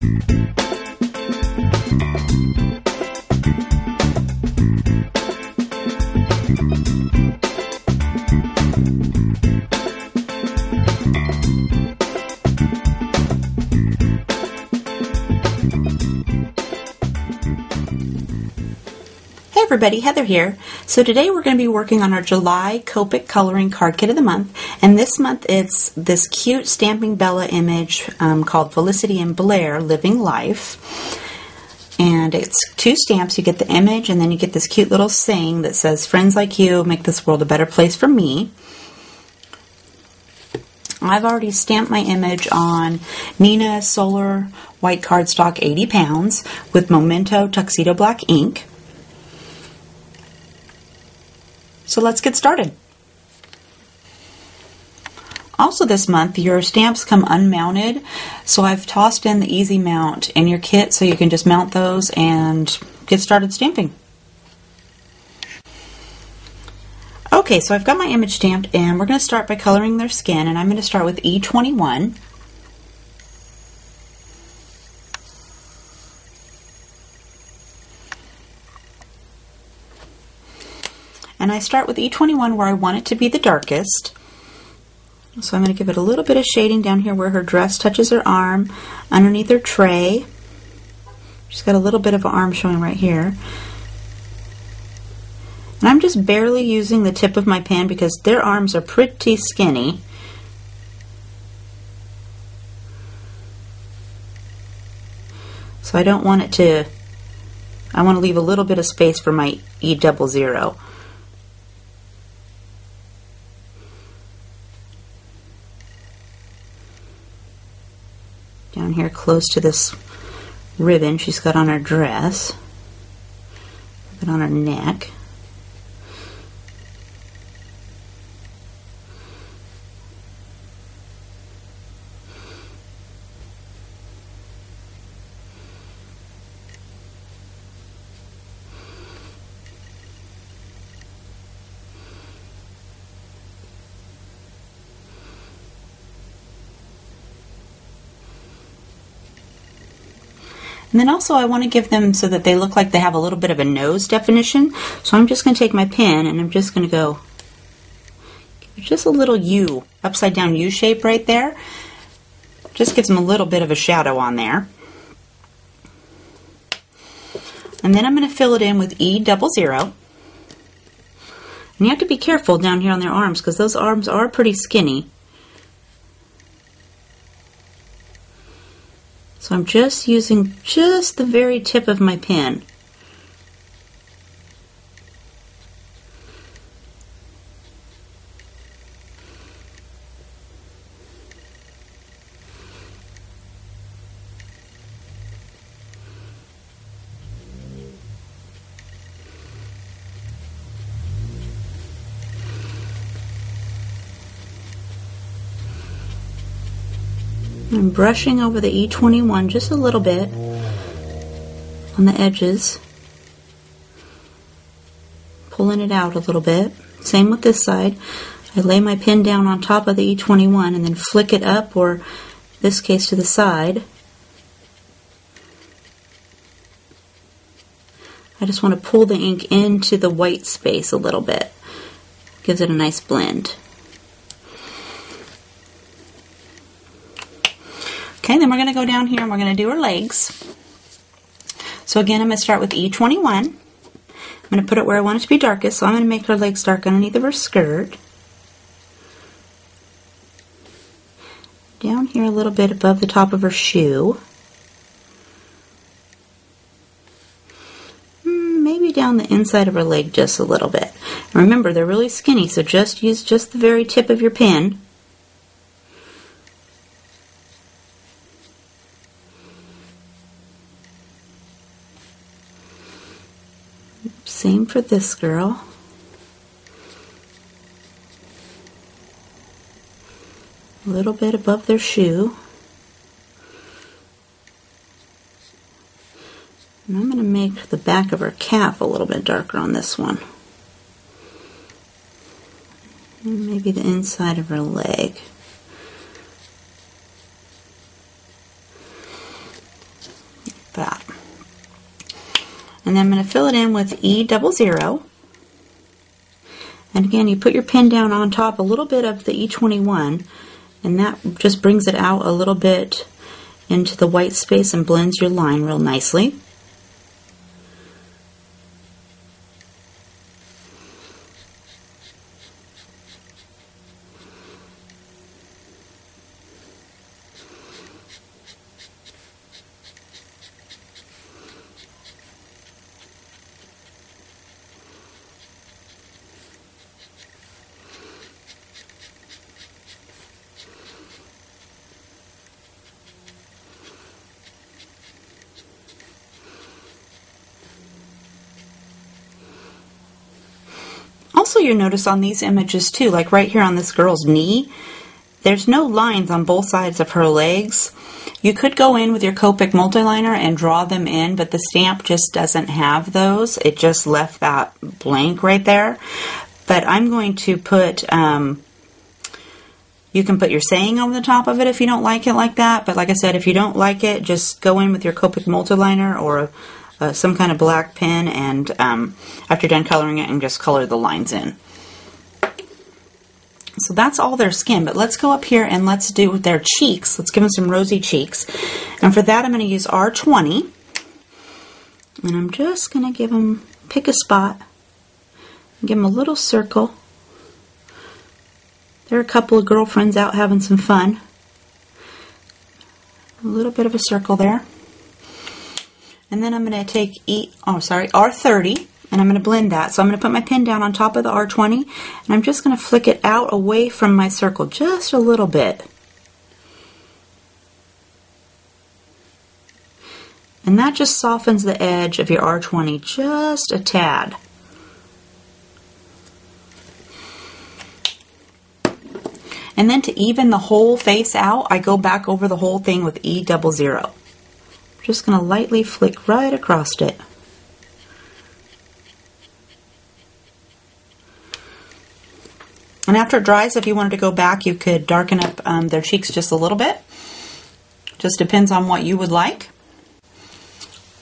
Hey everybody, Heather here. So today we're going to be working on our July Copic coloring card kit of the month, and this month it's this cute Stamping Bella image called Felicity Blair Living Life. And it's 2 stamps. You get the image and then you get this cute little saying that says, "Friends like you make this world a better place for me." I've already stamped my image on Nina Solar white cardstock 80 pounds with Memento Tuxedo Black ink. So let's get started. Also this month, your stamps come unmounted, so I've tossed in the easy mount in your kit so you can just mount those and get started stamping. Okay, so I've got my image stamped, and we're going to start by coloring their skin, and I'm going to start with E21. And I start with E21 where I want it to be the darkest. So I'm going to give it a little bit of shading down here where her dress touches her arm, underneath her tray. She's got a little bit of an arm showing right here. And I'm just barely using the tip of my pen because their arms are pretty skinny. So I don't want it to, I want to leave a little bit of space for my E00. Down here close to this ribbon she's got on her dress, and on her neck. And then also I want to give them so that they look like they have a little bit of a nose definition. So I'm just going to take my pen and I'm just going to go just a little U, upside down U shape right there. Just gives them a little bit of a shadow on there. And then I'm going to fill it in with E00. And you have to be careful down here on their arms because those arms are pretty skinny. So I'm just using just the very tip of my pen. I'm brushing over the E21 just a little bit on the edges, pulling it out a little bit. Same with this side. I lay my pen down on top of the E21 and then flick it up, or in this case to the side. I just want to pull the ink into the white space a little bit. Gives it a nice blend. Okay, then we're going to go down here and we're going to do her legs. So again, I'm going to start with E21. I'm going to put it where I want it to be darkest, so I'm going to make her legs dark underneath of her skirt. Down here a little bit above the top of her shoe. Maybe down the inside of her leg just a little bit. And remember, they're really skinny, so just use just the very tip of your pen. Same for this girl. A little bit above their shoe. And I'm going to make the back of her calf a little bit darker on this one. And maybe the inside of her leg. that. And then I'm going to fill it in with E00. And again, you put your pen down on top a little bit of the E21, and that just brings it out a little bit into the white space and blends your line real nicely. Also, you notice on these images too, like right here on this girl's knee, there's no lines on both sides of her legs. You could go in with your Copic multiliner and draw them in, but the stamp just doesn't have those. It just left that blank right there. But I'm going to put, you can put your saying over the top of it if you don't like it like that. But like I said, if you don't like it, just go in with your Copic multiliner or some kind of black pen, and after you're done coloring it, and just color the lines in. So that's all their skin, but let's go up here and let's do their cheeks. Let's give them some rosy cheeks. And for that, I'm going to use R20. And I'm just going to give them, pick a spot, and give them a little circle. There are a couple of girlfriends out having some fun. A little bit of a circle there. And then I'm going to take R30, and I'm going to blend that. So I'm going to put my pen down on top of the R20, and I'm just going to flick it out away from my circle just a little bit. And that just softens the edge of your R20 just a tad. And then to even the whole face out, I go back over the whole thing with E00. Just going to lightly flick right across it. And after it dries, if you wanted to go back, you could darken up their cheeks just a little bit. Just depends on what you would like.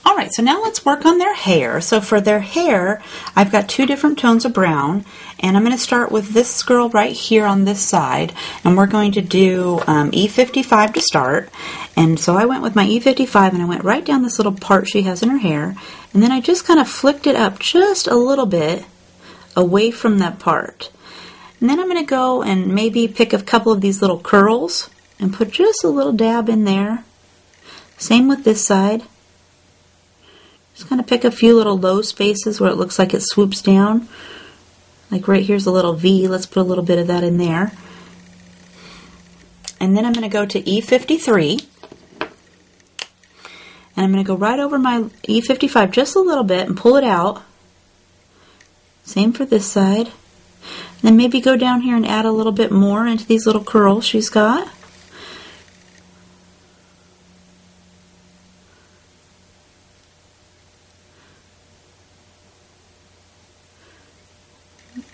Alright, so now let's work on their hair. So for their hair, I've got two different tones of brown, and I'm going to start with this girl right here on this side, and we're going to do E55 to start. And so I went with my E55, and I went right down this little part she has in her hair, and then I just kind of flicked it up just a little bit away from that part. And then I'm going to go and maybe pick a couple of these little curls and put just a little dab in there. Same with this side. Just kind of pick a few little low spaces where it looks like it swoops down. Like right here's a little V. Let's put a little bit of that in there. And then I'm going to go to E53. And I'm going to go right over my E55 just a little bit and pull it out. Same for this side. And then maybe go down here and add a little bit more into these little curls she's got.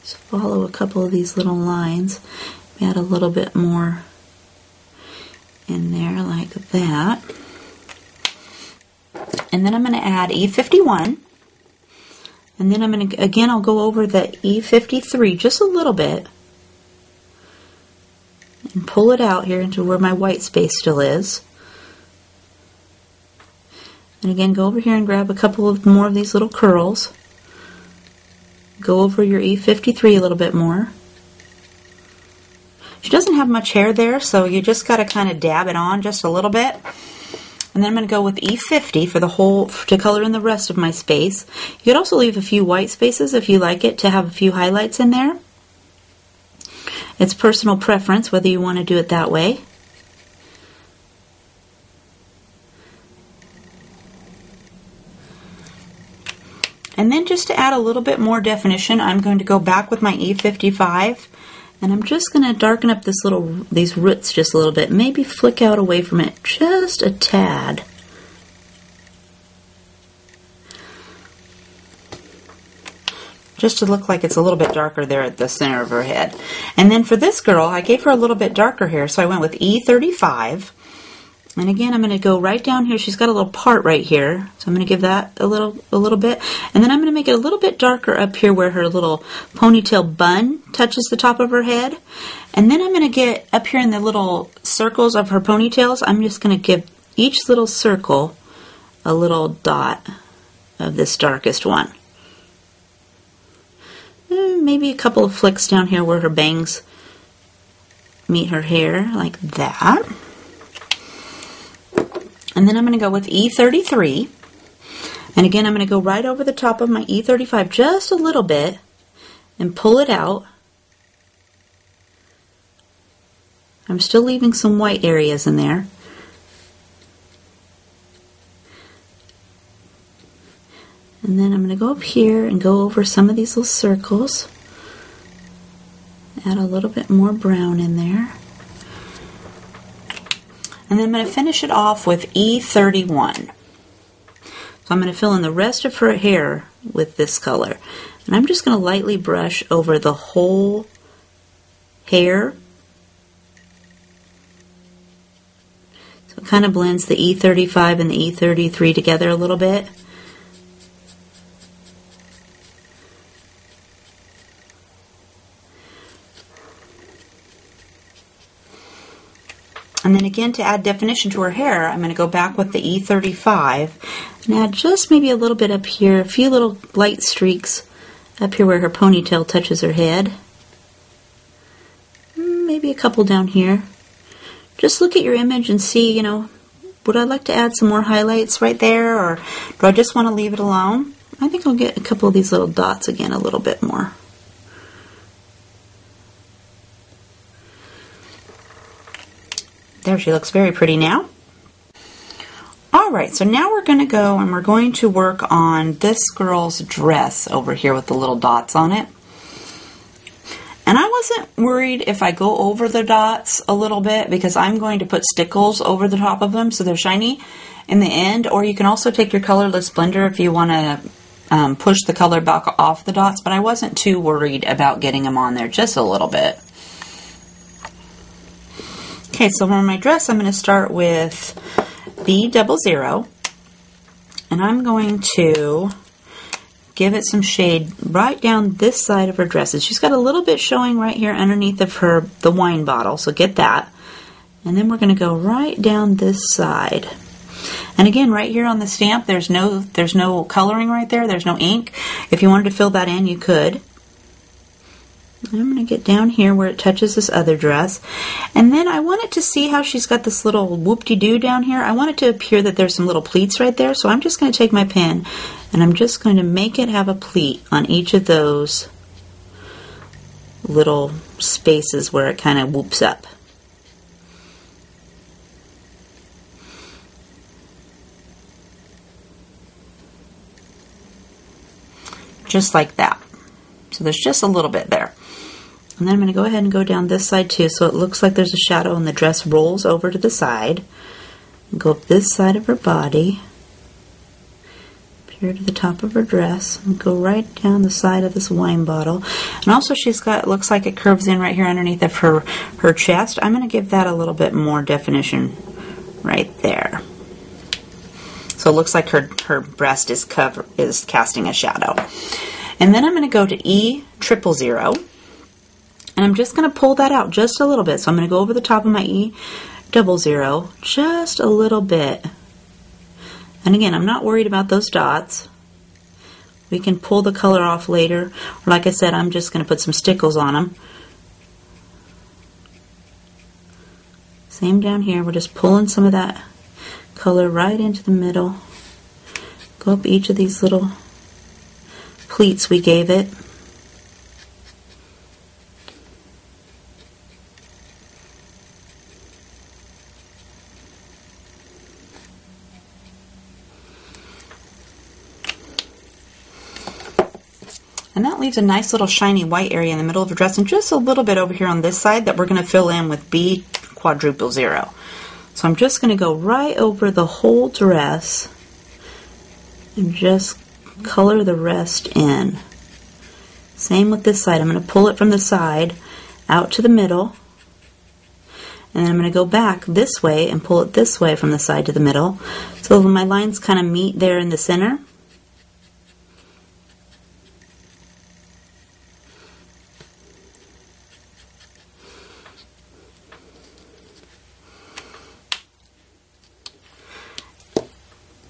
Just follow a couple of these little lines. Add a little bit more in there like that. And then I'm going to add E51. And then I'm going to, again, I'll go over the E53 just a little bit and pull it out here into where my white space still is. And again, go over here and grab a couple of more of these little curls. Go over your E53 a little bit more. She doesn't have much hair there, so you just got to kind of dab it on just a little bit. And then I'm going to go with E50 for the whole, to color in the rest of my space. You could also leave a few white spaces if you like it to have a few highlights in there. It's personal preference whether you want to do it that way. And then just to add a little bit more definition, I'm going to go back with my E55, and I'm just going to darken up these roots just a little bit. Maybe flick out away from it just a tad. Just to look like it's a little bit darker there at the center of her head. And then for this girl, I gave her a little bit darker hair, so I went with E35. And again, I'm going to go right down here. She's got a little part right here, so I'm going to give that a little bit. And then I'm going to make it a little bit darker up here where her little ponytail bun touches the top of her head. And then I'm going to get up here in the little circles of her ponytails, I'm just going to give each little circle a little dot of this darkest one. Maybe a couple of flicks down here where her bangs meet her hair, like that. And then I'm going to go with E33. And again, I'm going to go right over the top of my E35 just a little bit and pull it out. I'm still leaving some white areas in there. And then I'm going to go up here and go over some of these little circles. Add a little bit more brown in there. And then I'm going to finish it off with E31. So I'm going to fill in the rest of her hair with this color. And I'm just going to lightly brush over the whole hair. So it kind of blends the E35 and the E33 together a little bit. And then again, to add definition to her hair, I'm going to go back with the E35 and add just maybe a little bit up here, a few little light streaks up here where her ponytail touches her head. Maybe a couple down here. Just look at your image and see, you know, would I like to add some more highlights right there, or do I just want to leave it alone? I think I'll get a couple of these little dots again a little bit more. There, she looks very pretty now. Alright, so now we're going to go and we're going to work on this girl's dress over here with the little dots on it. And I wasn't worried if I go over the dots a little bit because I'm going to put stickles over the top of them so they're shiny in the end. Or you can also take your colorless blender if you want to push the color back off the dots, but I wasn't too worried about getting them on there, just a little bit. Okay, so for my dress, I'm going to start with B00, and I'm going to give it some shade right down this side of her dresses. She's got a little bit showing right here underneath of the wine bottle, so get that. And then we're going to go right down this side. And again, right here on the stamp, there's no coloring right there. There's no ink. If you wanted to fill that in, you could. I'm going to get down here where it touches this other dress. And then I want it to see how she's got this little whoop-de-doo down here. I want it to appear that there's some little pleats right there. So I'm just going to take my pen and I'm just going to make it have a pleat on each of those little spaces where it kind of whoops up. Just like that. So there's just a little bit there. And then I'm going to go ahead and go down this side too, so it looks like there's a shadow and the dress rolls over to the side. And go up this side of her body, up here to the top of her dress, and go right down the side of this wine bottle. And also she's got, looks like it curves in right here underneath of her chest. I'm going to give that a little bit more definition right there. So it looks like her breast is casting a shadow. And then I'm going to go to E000, and I'm just going to pull that out just a little bit. So I'm going to go over the top of my E00 just a little bit. And again, I'm not worried about those dots. We can pull the color off later. Or like I said, I'm just going to put some stickles on them. Same down here. We're just pulling some of that color right into the middle. Go up each of these little pleats we gave it. And that leaves a nice little shiny white area in the middle of the dress, and just a little bit over here on this side that we're going to fill in with B00. So I'm just going to go right over the whole dress and just color the rest in. Same with this side. I'm going to pull it from the side out to the middle. And then I'm going to go back this way and pull it this way from the side to the middle. So my lines kind of meet there in the center.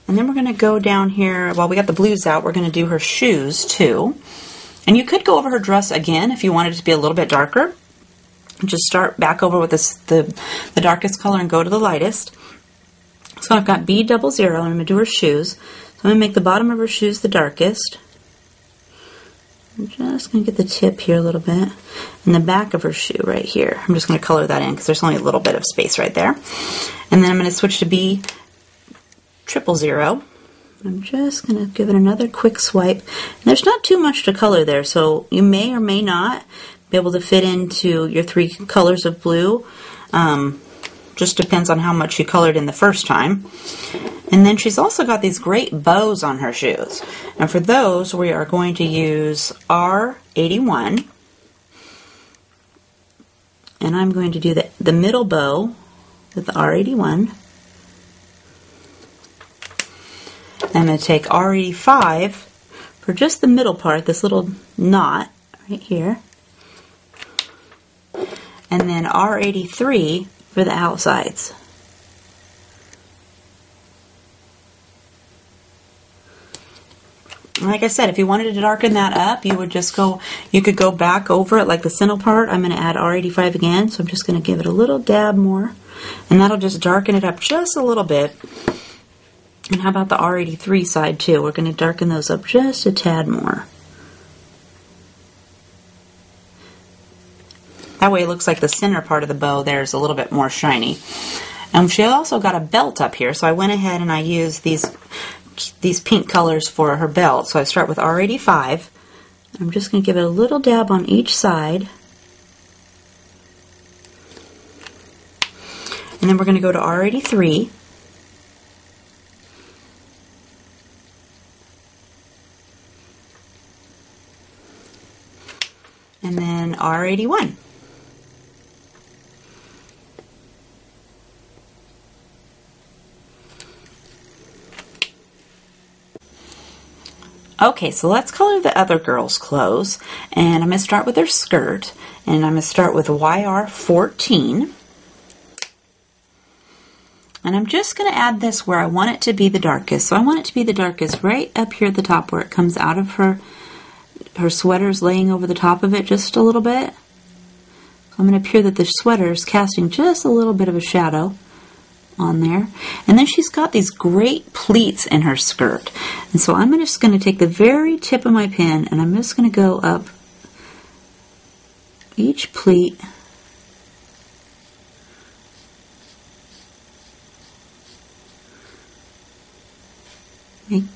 And then we're going to go down here, while we got the blues out, we're going to do her shoes too. And you could go over her dress again if you wanted it to be a little bit darker. Just start back over with the darkest color and go to the lightest. So I've got B00, and I'm going to do her shoes. So I'm going to make the bottom of her shoes the darkest. I'm just going to get the tip here a little bit. And the back of her shoe right here. I'm just going to color that in because there's only a little bit of space right there. And then I'm going to switch to B00. I'm just going to give it another quick swipe. And there's not too much to color there, so you may or may not be able to fit into your 3 colors of blue. Just depends on how much you colored in the first time. And then she's also got these great bows on her shoes. And for those, we are going to use R81. And I'm going to do the middle bow with the R81. I'm going to take R85 for just the middle part, this little knot right here. And then R83 for the outsides. Like I said, if you wanted to darken that up, you could go back over it like the center part. I'm going to add R85 again, so I'm just going to give it a little dab more. And that'll just darken it up just a little bit. And how about the R83 side too? We're going to darken those up just a tad more. That way it looks like the center part of the bow there is a little bit more shiny. She also got a belt up here, so I went ahead and I used these pink colors for her belt. So I start with R85. I'm just going to give it a little dab on each side. And then we're going to go to R83. And then R81. Okay, so let's color the other girl's clothes. And I'm going to start with her skirt. And I'm going to start with YR14. And I'm just going to add this where I want it to be the darkest. So I want it to be the darkest right up here at the top where it comes out of her sweater's laying over the top of it just a little bit. So I'm going to appear that the sweater is casting just a little bit of a shadow on there. And then she's got these great pleats in her skirt. And so I'm just going to take the very tip of my pen and I'm just going to go up each pleat.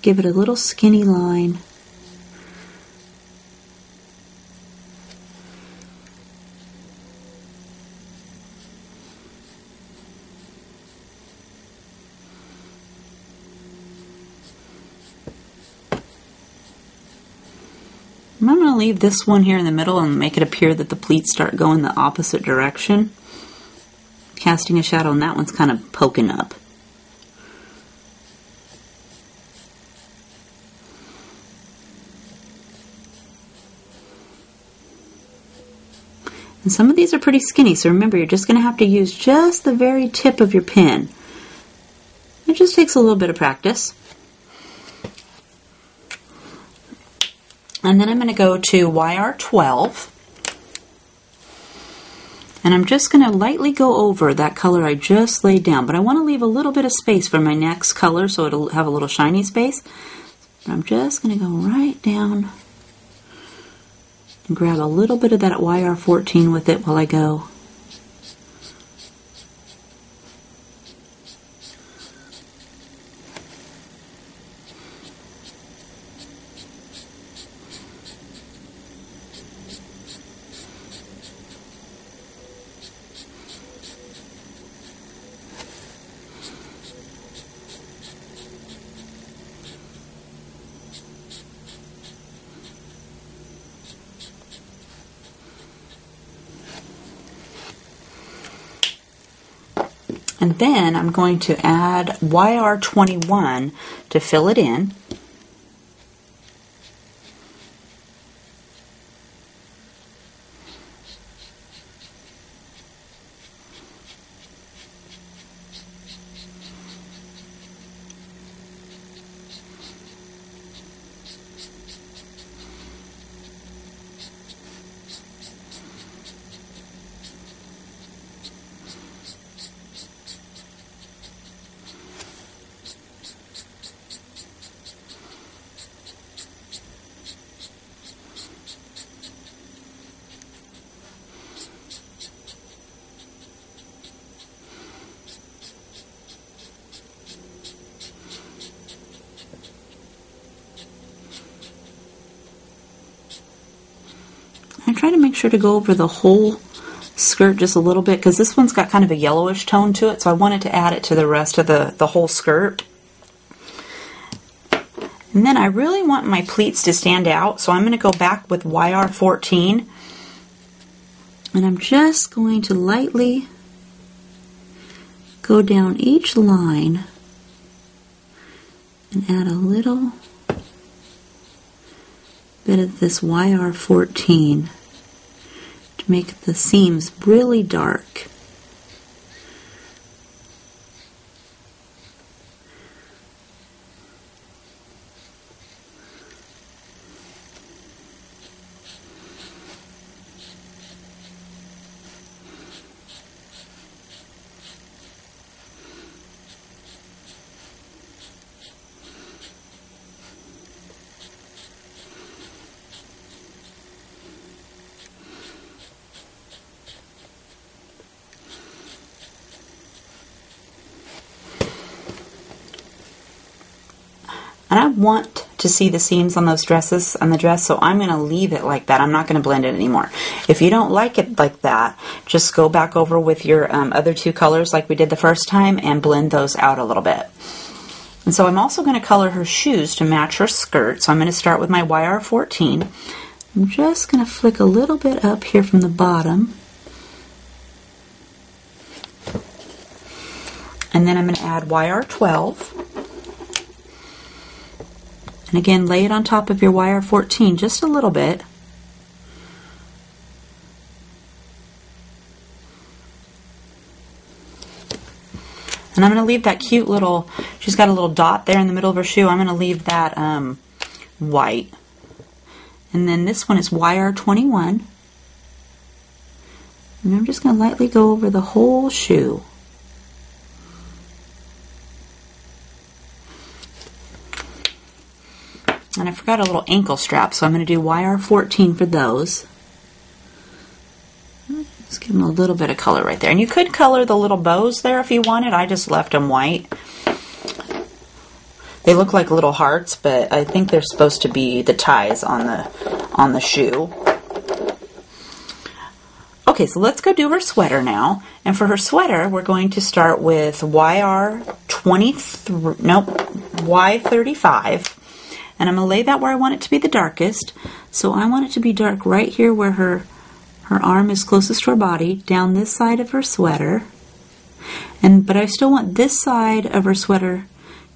Give it a little skinny line. I'm going to leave this one here in the middle and make it appear that the pleats start going the opposite direction. Casting a shadow, and that one's kind of poking up. And some of these are pretty skinny, so remember you're just going to have to use just the very tip of your pen. It just takes a little bit of practice. And then I'm going to go to YR12. And I'm just going to lightly go over that color I just laid down. But I want to leave a little bit of space for my next color so it'll have a little shiny space. But I'm just going to go right down and grab a little bit of that YR14 with it while I go. And then I'm going to add YR21 to fill it in. I try to make sure to go over the whole skirt just a little bit because this one's got kind of a yellowish tone to it, so I wanted to add it to the rest of the whole skirt. And then I really want my pleats to stand out, so I'm going to go back with YR14, and I'm just going to lightly go down each line and add a little bit of this YR14 to make the seams really dark. And I want to see the seams on those dresses, on the dress, so I'm going to leave it like that. I'm not going to blend it anymore. If you don't like it like that, just go back over with your other two colors like we did the first time and blend those out a little bit. And so I'm also going to color her shoes to match her skirt. So I'm going to start with my YR14. I'm just going to flick a little bit up here from the bottom. And then I'm going to add YR12. And again, lay it on top of your YR14 just a little bit. And I'm going to leave that cute little, she's got a little dot there in the middle of her shoe. I'm going to leave that white. And then this one is YR21. And I'm just going to lightly go over the whole shoe. And I forgot a little ankle strap, so I'm going to do YR14 for those. Just give them a little bit of color right there. And you could color the little bows there if you wanted. I just left them white. They look like little hearts, but I think they're supposed to be the ties on the shoe. Okay, so let's go do her sweater now. And for her sweater, we're going to start with Y35. And I'm going to lay that where I want it to be the darkest. So I want it to be dark right here where her arm is closest to her body, down this side of her sweater. But I still want this side of her sweater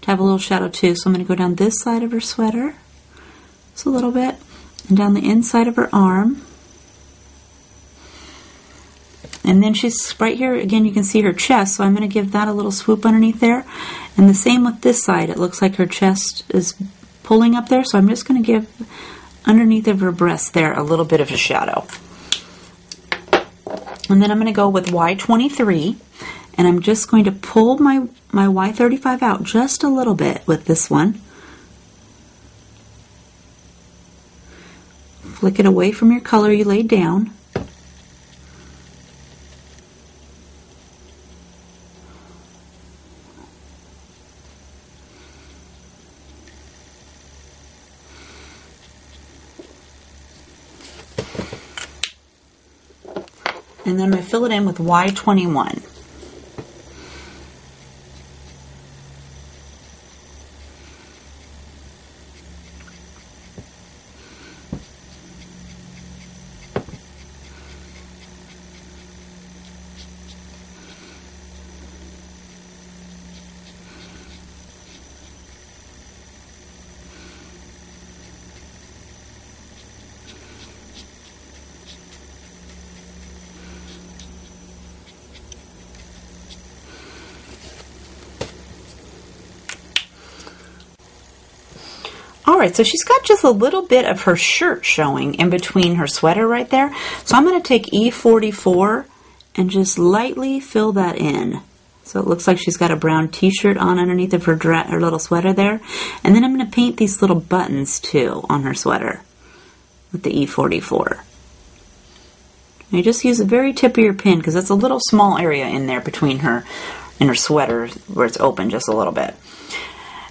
to have a little shadow too. So I'm going to go down this side of her sweater, just a little bit, and down the inside of her arm. And then she's right here, again you can see her chest, so I'm going to give that a little swoop underneath there. And the same with this side, it looks like her chest is pulling up there, so I'm just going to give underneath of her breast there a little bit of a shadow. And then I'm going to go with Y23, and I'm just going to pull my Y35 out just a little bit with this one. Flick it away from your color you laid down. And then I'm going to fill it in with Y21. Alright, so she's got just a little bit of her shirt showing in between her sweater right there. So I'm going to take E44 and just lightly fill that in. So it looks like she's got a brown t-shirt on underneath of her little sweater there. And then I'm going to paint these little buttons too on her sweater with the E44. And you just use the very tip of your pen because it's a little small area in there between her and her sweater where it's open just a little bit.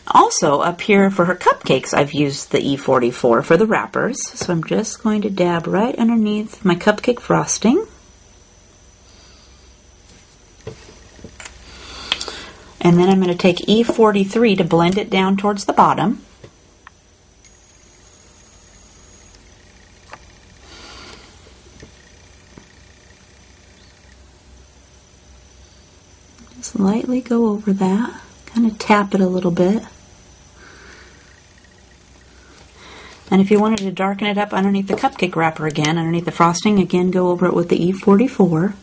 Also, up here for her cupcakes, I've used the E44 for the wrappers. So I'm just going to dab right underneath my cupcake frosting. And then I'm going to take E43 to blend it down towards the bottom. Just lightly go over that, kind of tap it a little bit. And if you wanted to darken it up underneath the cupcake wrapper again, underneath the frosting, again go over it with the E44.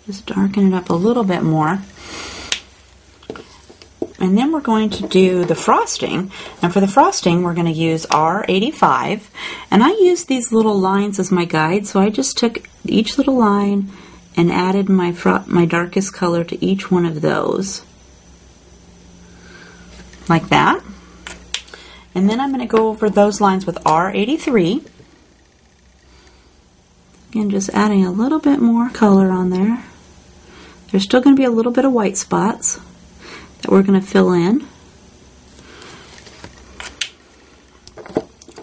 Just darken it up a little bit more. And then we're going to do the frosting. And for the frosting, we're going to use R85. And I used these little lines as my guide, so I just took each little line and added my darkest color to each one of those. Like that. And then I'm going to go over those lines with R83. Again, just adding a little bit more color on there. There's still going to be a little bit of white spots that we're going to fill in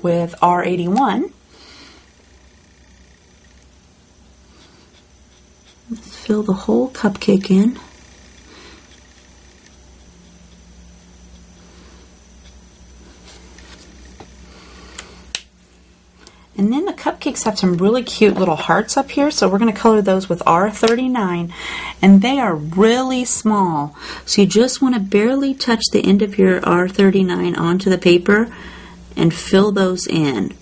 with R81. Let's fill the whole cupcake in. And then the cupcakes have some really cute little hearts up here, so we're going to color those with R39, and they are really small. So you just want to barely touch the end of your R39 onto the paper and fill those in.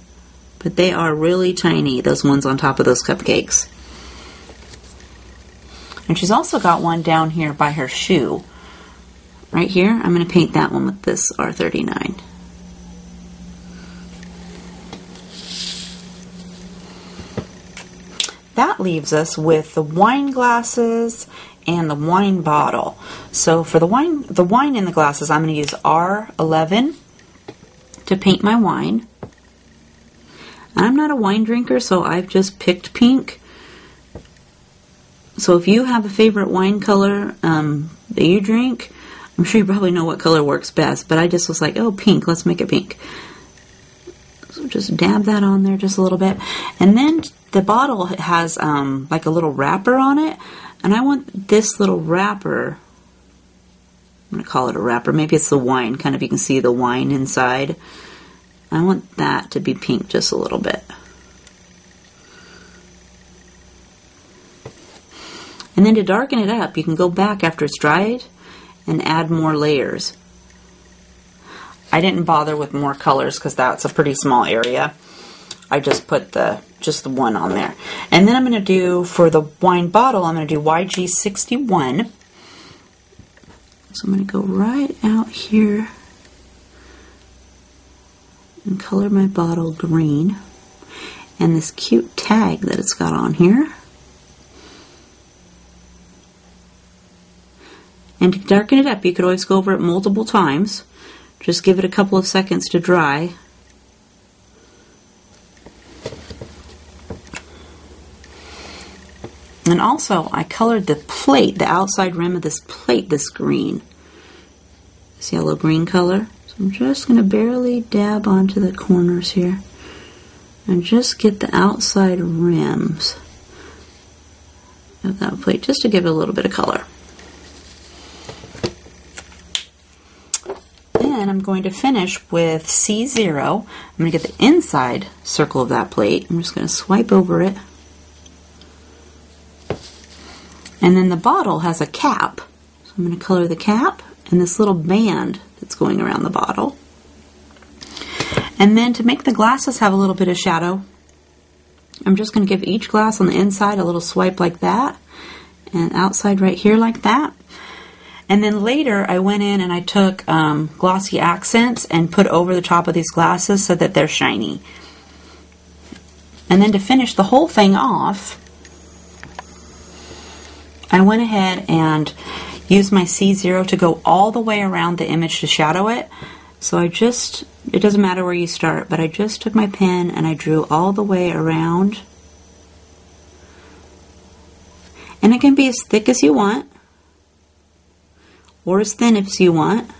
But they are really tiny, those ones on top of those cupcakes. And she's also got one down here by her shoe. Right here, I'm going to paint that one with this R39. That leaves us with the wine glasses and the wine bottle. So for the wine in the glasses, I'm going to use R11 to paint my wine. I'm not a wine drinker, so I've just picked pink. So if you have a favorite wine color that you drink, I'm sure you probably know what color works best, but I just was like, oh, pink, let's make it pink. So just dab that on there just a little bit. And then the bottle has like a little wrapper on it, and I want this little wrapper, I'm going to call it a wrapper, maybe it's the wine, kind of you can see the wine inside. I want that to be pink just a little bit. And then to darken it up, you can go back after it's dried and add more layers. I didn't bother with more colors because that's a pretty small area. I just put just the one on there. And then I'm going to do, for the wine bottle, I'm going to do YG61. So I'm going to go right out here and color my bottle green. And this cute tag that it's got on here. And to darken it up, you could always go over it multiple times. Just give it a couple of seconds to dry. And also, I colored the plate, the outside rim of this plate, this green. See a little green color? So I'm just going to barely dab onto the corners here. And just get the outside rims of that plate, just to give it a little bit of color. And I'm going to finish with C0. I'm going to get the inside circle of that plate. I'm just going to swipe over it. And then the bottle has a cap. So I'm going to color the cap and this little band that's going around the bottle. And then to make the glasses have a little bit of shadow, I'm just going to give each glass on the inside a little swipe like that. And outside right here like that. And then later I went in and I took glossy accents and put over the top of these glasses so that they're shiny. And then to finish the whole thing off, I went ahead and used my C0 to go all the way around the image to shadow it. So it doesn't matter where you start, but I just took my pen and I drew all the way around. And it can be as thick as you want, or as thin as you want.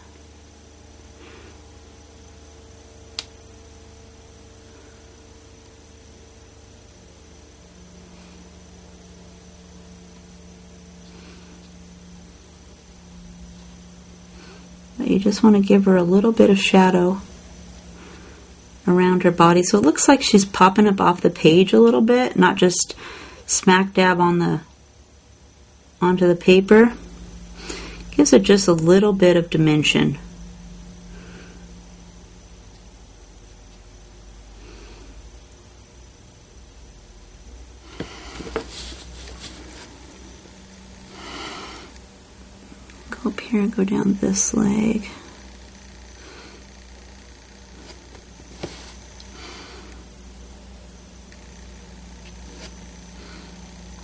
But you just want to give her a little bit of shadow around her body, so it looks like she's popping up off the page a little bit, not just smack dab on onto the paper. Gives it just a little bit of dimension. Go up here and go down this leg.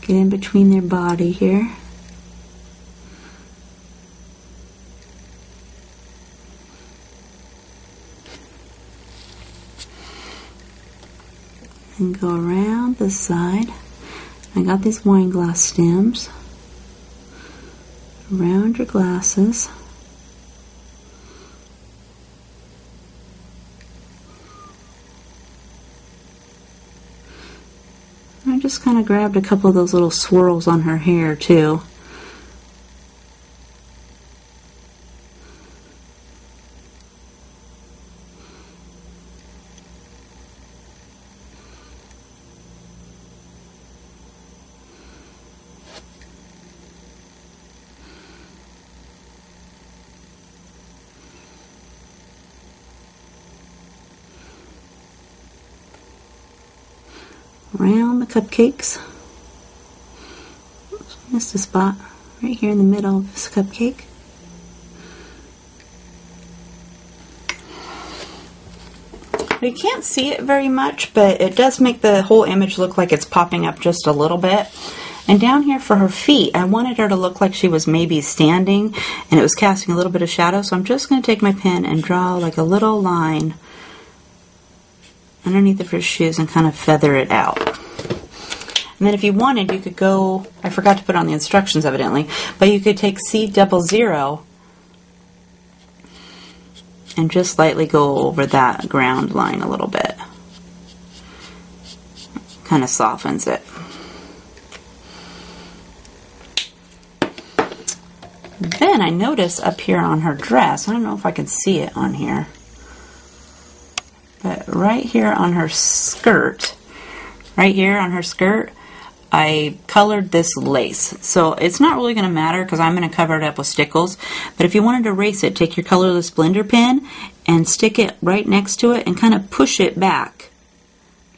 Get in between their body here. And go around this side. I got these wine glass stems around your glasses. I just kind of grabbed a couple of those little swirls on her hair too. Around the cupcakes. Oops, missed a spot right here in the middle of this cupcake. You can't see it very much, but it does make the whole image look like it's popping up just a little bit. And down here for her feet, I wanted her to look like she was maybe standing and it was casting a little bit of shadow, so I'm just going to take my pen and draw like a little line underneath of her shoes and kind of feather it out. And then if you wanted, you could go, I forgot to put on the instructions evidently, but you could take C00 and just lightly go over that ground line a little bit. Kind of softens it. Then I notice up here on her dress, I don't know if I can see it on here, but right here on her skirt, I colored this lace. So it's not really going to matter because I'm going to cover it up with stickles. But if you wanted to erase it, take your colorless blender pen and stick it right next to it and kind of push it back,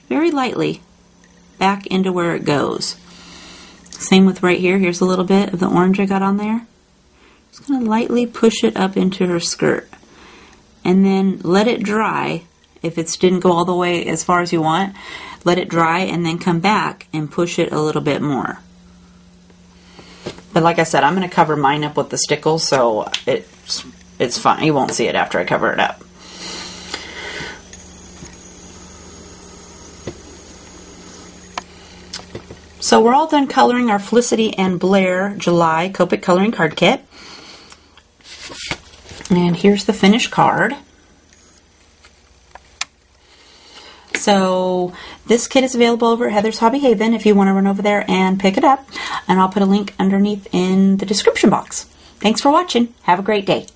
very lightly, back into where it goes. Same with right here. Here's a little bit of the orange I got on there. Just going to lightly push it up into her skirt. And then let it dry. If it didn't go all the way as far as you want, let it dry and then come back and push it a little bit more. But like I said, I'm going to cover mine up with the stickles, so it's fine. You won't see it after I cover it up. So we're all done coloring our Felicity and Blair July Copic coloring card kit. And here's the finished card. So this kit is available over at HeathersHobbieHaven if you want to run over there and pick it up. And I'll put a link underneath in the description box. Thanks for watching. Have a great day.